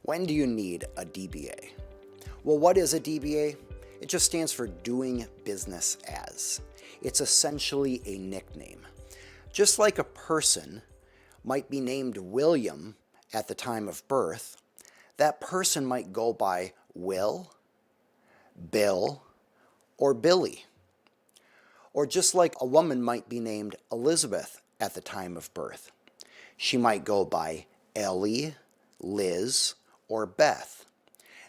When do you need a DBA? Well, what is a DBA? It just stands for doing business as. It's essentially a nickname. Just like a person might be named William at the time of birth, that person might go by Will, Bill, or Billy. Or just like a woman might be named Elizabeth at the time of birth, she might go by Ellie, Liz, or Beth.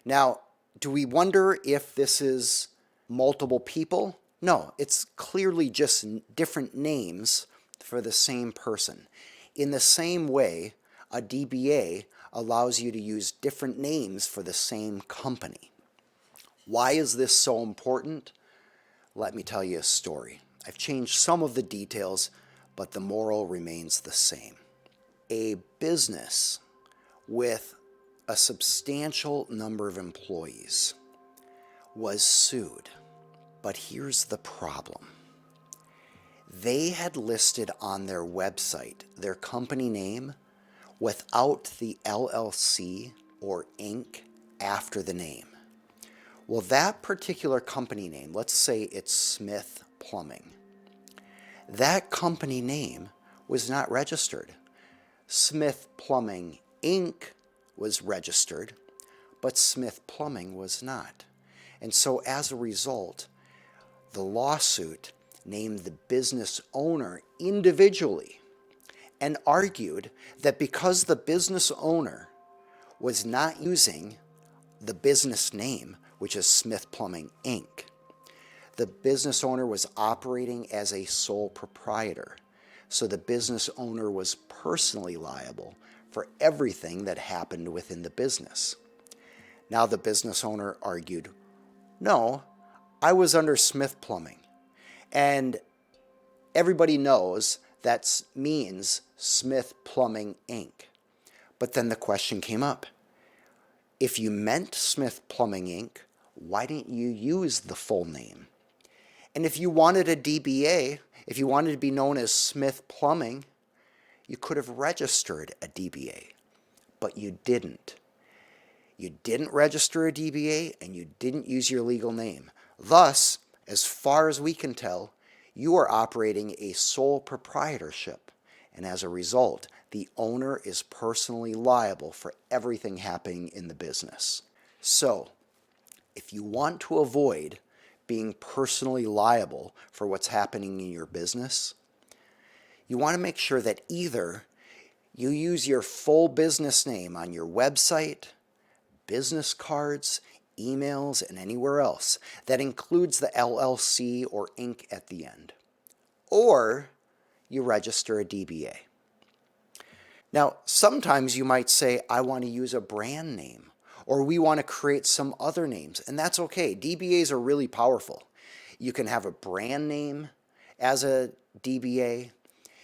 Now, do we wonder if this is multiple people? No, it's clearly just different names for the same person. In the same way, a DBA allows you to use different names for the same company. Why is this so important? Let me tell you a story. I've changed some of the details, but the moral remains the same. A business with a substantial number of employees was sued. But here's the problem. They had listed on their website their company name without the LLC or Inc. after the name. Well, that particular company name, let's say it's Smith Plumbing, that company name was not registered. Smith Plumbing Inc. was registered, but Smith Plumbing was not. And so as a result, the lawsuit named the business owner individually and argued that because the business owner was not using the business name, which is Smith Plumbing Inc., the business owner was operating as a sole proprietor. So the business owner was personally liable for everything that happened within the business. Now the business owner argued, no, I was under Smith Plumbing, and everybody knows that means Smith Plumbing Inc. But then the question came up. If you meant Smith Plumbing Inc., why didn't you use the full name? And if you wanted a DBA, if you wanted to be known as Smith Plumbing, you could have registered a DBA, but you didn't. You didn't register a DBA and you didn't use your legal name. Thus, as far as we can tell, you are operating a sole proprietorship, and as a result, the owner is personally liable for everything happening in the business. So, if you want to avoid being personally liable for what's happening in your business, you want to make sure that either you use your full business name on your website, business cards, emails, and anywhere else that includes the LLC or Inc. at the end, or you register a DBA. Now, sometimes you might say, I want to use a brand name, or we want to create some other names, and that's okay. DBAs are really powerful. You can have a brand name as a DBA.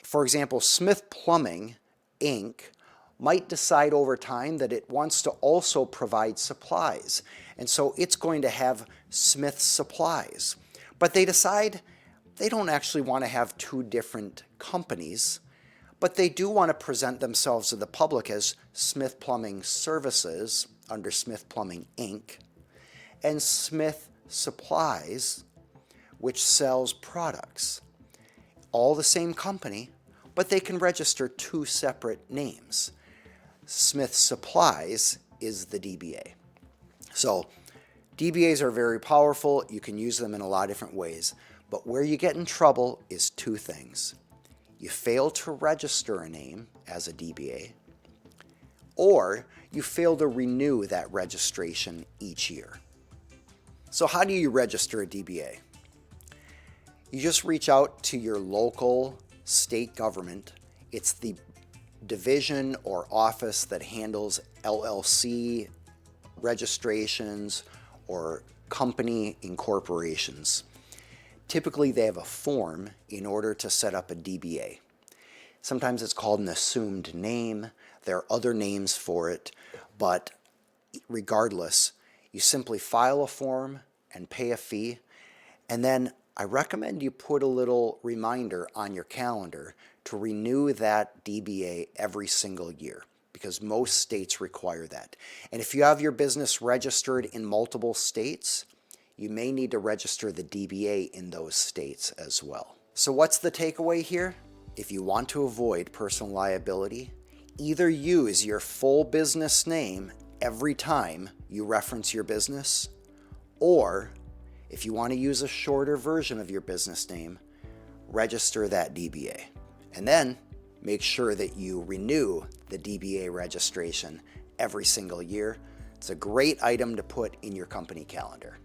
For example, Smith Plumbing Inc. might decide over time that it wants to also provide supplies, and so it's going to have Smith Supplies. But they decide they don't actually want to have two different companies, but they do want to present themselves to the public as Smith Plumbing Services under Smith Plumbing Inc. and Smith Supplies, which sells products. All the same company, but they can register two separate names. Smith Supplies is the DBA. So DBAs are very powerful. You can use them in a lot of different ways. But where you get in trouble is two things. You fail to register a name as a DBA, or you fail to renew that registration each year. So how do you register a DBA? You just reach out to your local state government. It's the division or office that handles LLC registrations or company incorporations. Typically, they have a form in order to set up a DBA. Sometimes it's called an assumed name. There are other names for it, but regardless, you simply file a form and pay a fee, and then I recommend you put a little reminder on your calendar to renew that DBA every single year, because most states require that. And if you have your business registered in multiple states, you may need to register the DBA in those states as well. So what's the takeaway here? If you want to avoid personal liability, either use your full business name every time you reference your business, or if you want to use a shorter version of your business name, register that DBA. And then make sure that you renew the DBA registration every single year. It's a great item to put in your company calendar.